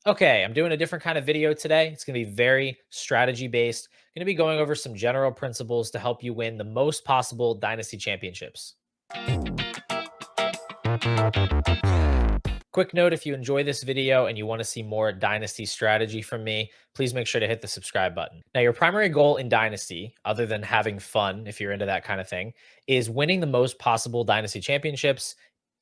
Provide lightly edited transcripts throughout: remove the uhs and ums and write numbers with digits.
Okay, I'm doing a different kind of video today. It's going to be very strategy based. Going to be going over some general principles to help you win the most possible dynasty championships. Quick note, if you enjoy this video and you want to see more dynasty strategy from me, please make sure to hit the subscribe button. Now, your primary goal in dynasty, other than having fun, if you're into that kind of thing, is winning the most possible dynasty championships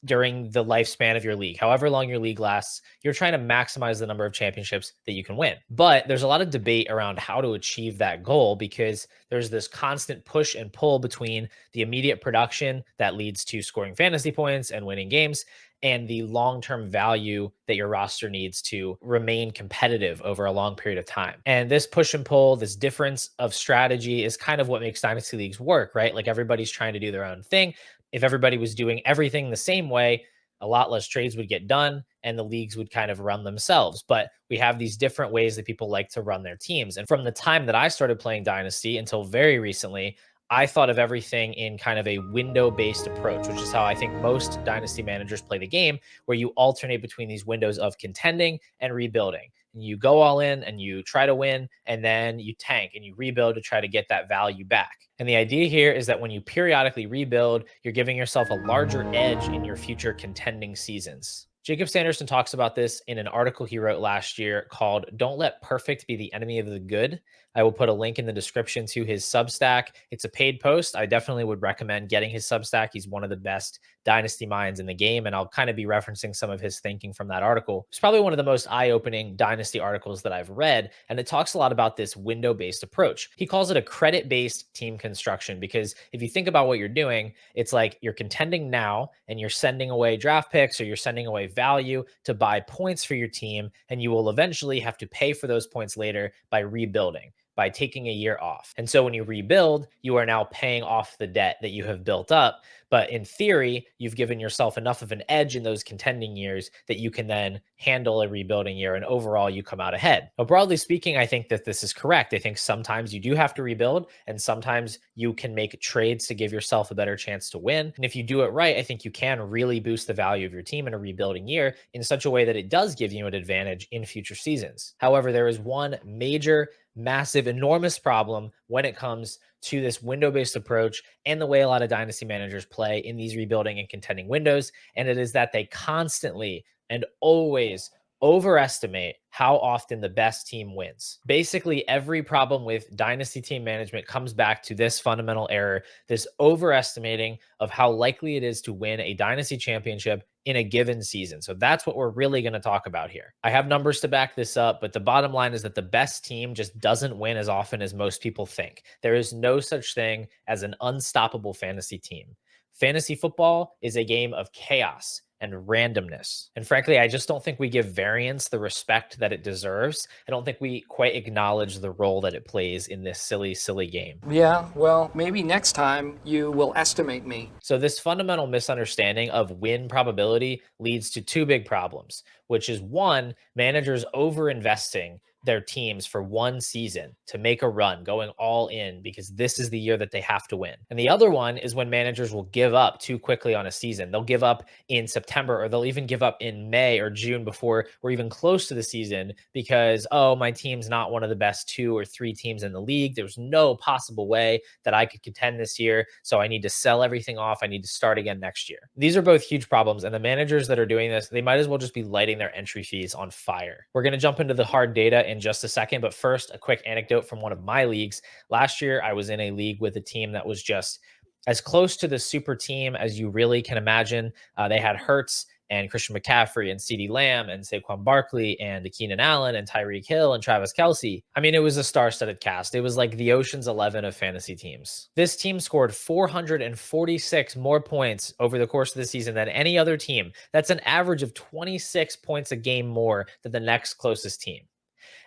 during the lifespan of your league. However long your league lasts, you're trying to maximize the number of championships that you can win. But there's a lot of debate around how to achieve that goal because there's this constant push and pull between the immediate production that leads to scoring fantasy points and winning games and the long-term value that your roster needs to remain competitive over a long period of time. And this push and pull, this difference of strategy is kind of what makes dynasty leagues work, right? Like everybody's trying to do their own thing. If everybody was doing everything the same way, a lot less trades would get done and the leagues would kind of run themselves. But we have these different ways that people like to run their teams. And from the time that I started playing Dynasty until very recently, I thought of everything in kind of a window-based approach, which is how I think most dynasty managers play the game, where you alternate between these windows of contending and rebuilding. And you go all in and you try to win, and then you tank and you rebuild to try to get that value back. And the idea here is that when you periodically rebuild, you're giving yourself a larger edge in your future contending seasons. Jacob Sanderson talks about this in an article he wrote last year called Don't Let Perfect Be the Enemy of the Good. I will put a link in the description to his Substack. It's a paid post. I definitely would recommend getting his Substack. He's one of the best dynasty minds in the game, and I'll kind of be referencing some of his thinking from that article. It's probably one of the most eye-opening dynasty articles that I've read, and it talks a lot about this window-based approach. He calls it a credit-based team construction because if you think about what you're doing, it's like you're contending now and you're sending away draft picks or you're sending away value to buy points for your team, and you will eventually have to pay for those points later by rebuilding, by taking a year off. And so when you rebuild, you are now paying off the debt that you have built up. But in theory, you've given yourself enough of an edge in those contending years that you can then handle a rebuilding year and overall you come out ahead. But broadly speaking, I think that this is correct. I think sometimes you do have to rebuild and sometimes you can make trades to give yourself a better chance to win. And if you do it right, I think you can really boost the value of your team in a rebuilding year in such a way that it does give you an advantage in future seasons. However, there is one major massive, enormous problem when it comes to this window-based approach and the way a lot of dynasty managers play in these rebuilding and contending windows. And it is that they constantly and always overestimate how often the best team wins. Basically, every problem with dynasty team management comes back to this fundamental error, this overestimating of how likely it is to win a dynasty championship in a given season. So that's what we're really going to talk about here. I have numbers to back this up, but the bottom line is that the best team just doesn't win as often as most people think. There is no such thing as an unstoppable fantasy team. Fantasy football is a game of chaos and randomness. And frankly, I just don't think we give variance the respect that it deserves. I don't think we quite acknowledge the role that it plays in this silly, silly game. Yeah, well, maybe next time you will estimate me. So this fundamental misunderstanding of win probability leads to two big problems, which is one, managers over-investing their teams for one season to make a run, going all in because this is the year that they have to win. And the other one is when managers will give up too quickly on a season. They'll give up in September or they'll even give up in May or June before we're even close to the season because, oh, my team's not one of the best 2 or 3 teams in the league. There's no possible way that I could contend this year. So I need to sell everything off. I need to start again next year. These are both huge problems. And the managers that are doing this, they might as well just be lighting their entry fees on fire. We're going to jump into the hard data in just a second, but first, a quick anecdote from one of my leagues. Last year, I was in a league with a team that was just as close to the super team as you really can imagine. They had Hurts and Christian McCaffrey and CeeDee Lamb and Saquon Barkley and Keenan Allen and Tyreek Hill and Travis Kelce. I mean, it was a star-studded cast. It was like the Ocean's 11 of fantasy teams. This team scored 446 more points over the course of the season than any other team. That's an average of 26 points a game more than the next closest team.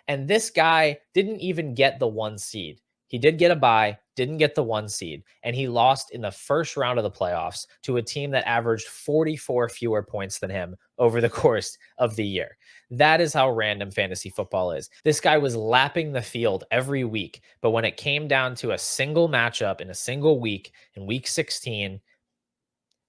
And this guy didn't even get the 1 seed. He did get a bye, didn't get the 1 seed, and he lost in the first round of the playoffs to a team that averaged 44 fewer points than him over the course of the year. That is how random fantasy football is. This guy was lapping the field every week, but when it came down to a single matchup in a single week, in week 16,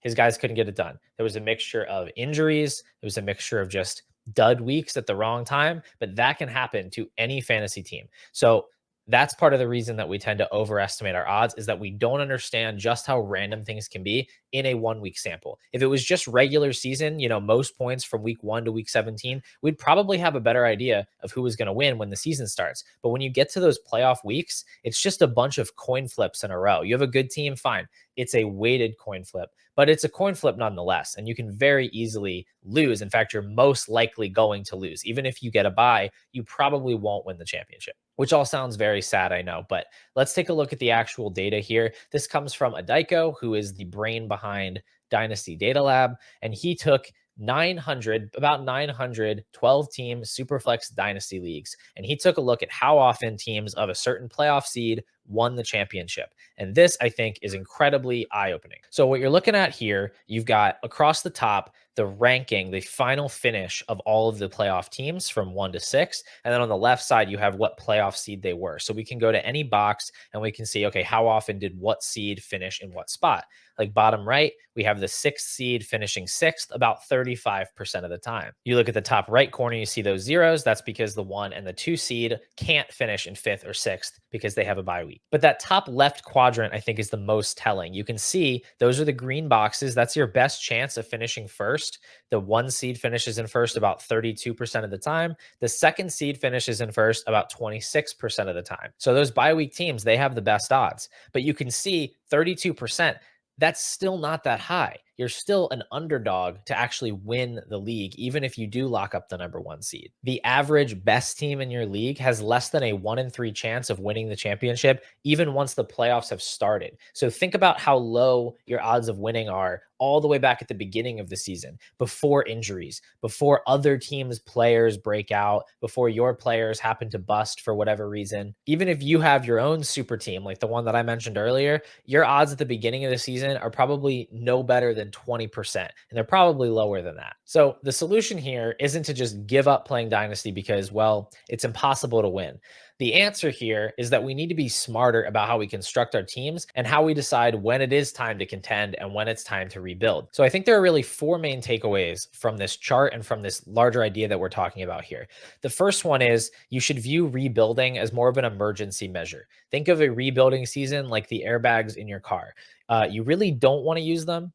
his guys couldn't get it done. There was a mixture of injuries. There was a mixture of just dud weeks at the wrong time, but that can happen to any fantasy team. So that's part of the reason that we tend to overestimate our odds, is that we don't understand just how random things can be in a 1 week sample. If it was just regular season, most points from week 1 to week 17, we'd probably have a better idea of who was going to win when the season starts. But when you get to those playoff weeks, it's just a bunch of coin flips in a row. You have a good team, fine. It's a weighted coin flip, but it's a coin flip nonetheless. And you can very easily lose. In fact, you're most likely going to lose. Even if you get a bye, you probably won't win the championship, which all sounds very sad, I know. But let's take a look at the actual data here. This comes from Adiko, who is the brain behind Dynasty Data Lab. And he took about 900 12-team Superflex Dynasty leagues. And he took a look at how often teams of a certain playoff seed won the championship. And this, I think, is incredibly eye-opening. So what you're looking at here, you've got across the top, the ranking, the final finish of all of the playoff teams from 1 to 6. And then on the left side, you have what playoff seed they were. So we can go to any box and we can see, okay, how often did what seed finish in what spot? Like bottom right, we have the 6th seed finishing 6th about 35% of the time. You look at the top right corner, you see those zeros. That's because the 1 and the 2 seed can't finish in 5th or 6th because they have a bye week. But that top left quadrant, I think, is the most telling. You can see those are the green boxes. That's your best chance of finishing first. The 1 seed finishes in first about 32% of the time. The 2nd seed finishes in first about 26% of the time. So those bye week teams, they have the best odds. But you can see 32%. That's still not that high. You're still an underdog to actually win the league, even if you do lock up the number 1 seed. The average best team in your league has less than a 1 in 3 chance of winning the championship, even once the playoffs have started. So think about how low your odds of winning are all the way back at the beginning of the season, before injuries, before other teams' players break out, before your players happen to bust for whatever reason. Even if you have your own super team, like the one that I mentioned earlier, your odds at the beginning of the season are probably no better than 20%, and they're probably lower than that. So the solution here isn't to just give up playing Dynasty because, well, it's impossible to win. The answer here is that we need to be smarter about how we construct our teams and how we decide when it is time to contend and when it's time to rebuild. So I think there are really 4 main takeaways from this chart and from this larger idea that we're talking about here. The first one is you should view rebuilding as more of an emergency measure. Think of a rebuilding season like the airbags in your car. You really don't want to use them.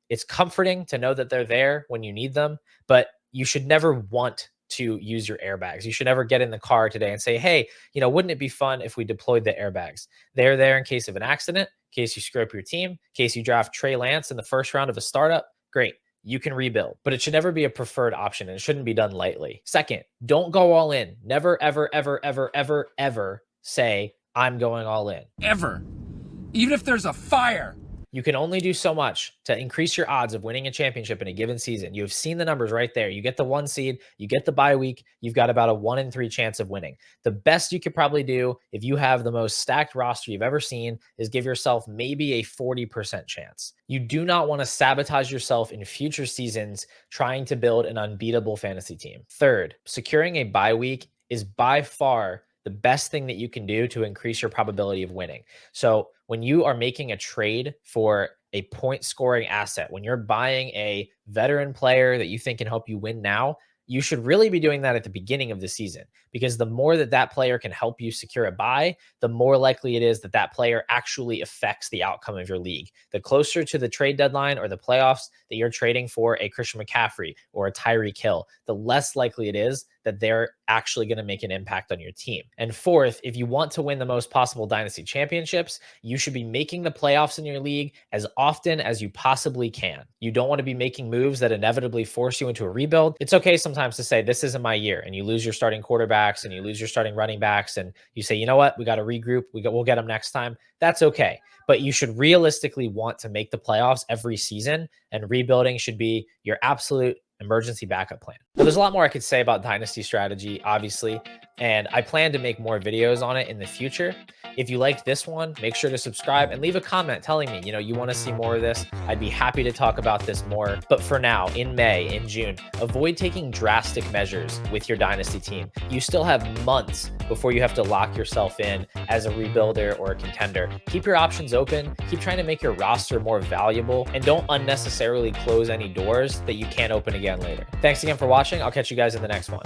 It's comforting to know that they're there when you need them, but you should never want to use your airbags. You should never get in the car today and say, hey, wouldn't it be fun if we deployed the airbags? They're there in case of an accident, in case you screw up your team, in case you draft Trey Lance in the first round of a startup. Great. You can rebuild, but it should never be a preferred option and it shouldn't be done lightly. Second, don't go all in. Never, ever, ever, ever, ever, ever say, I'm going all in. Ever. Even if there's a fire. You can only do so much to increase your odds of winning a championship in a given season. You have seen the numbers right there. You get the 1 seed, you get the bye week, you've got about a 1 in 3 chance of winning. The best you could probably do if you have the most stacked roster you've ever seen is give yourself maybe a 40% chance. You do not want to sabotage yourself in future seasons trying to build an unbeatable fantasy team. Third, securing a bye week is by far the best thing that you can do to increase your probability of winning. So when you are making a trade for a point scoring asset, when you're buying a veteran player that you think can help you win now, you should really be doing that at the beginning of the season, because the more that that player can help you secure a bye, the more likely it is that that player actually affects the outcome of your league. The closer to the trade deadline or the playoffs that you're trading for a Christian McCaffrey or a Tyreek Hill, the less likely it is that they're actually going to make an impact on your team. And fourth, if you want to win the most possible dynasty championships, you should be making the playoffs in your league as often as you possibly can. You don't want to be making moves that inevitably force you into a rebuild. It's okay sometimes to say, this isn't my year, and you lose your starting quarterbacks and you lose your starting running backs, and you say, you know what, we got to regroup. We'll get them next time. That's okay. But you should realistically want to make the playoffs every season, and rebuilding should be your absolute emergency backup plan. Now, there's a lot more I could say about dynasty strategy, obviously, and I plan to make more videos on it in the future. If you liked this one, make sure to subscribe and leave a comment telling me, you want to see more of this. I'd be happy to talk about this more. But for now, in May, in June, avoid taking drastic measures with your dynasty team. You still have months before you have to lock yourself in as a rebuilder or a contender. Keep your options open, keep trying to make your roster more valuable, and don't unnecessarily close any doors that you can't open again later. Thanks again for watching. I'll catch you guys in the next one.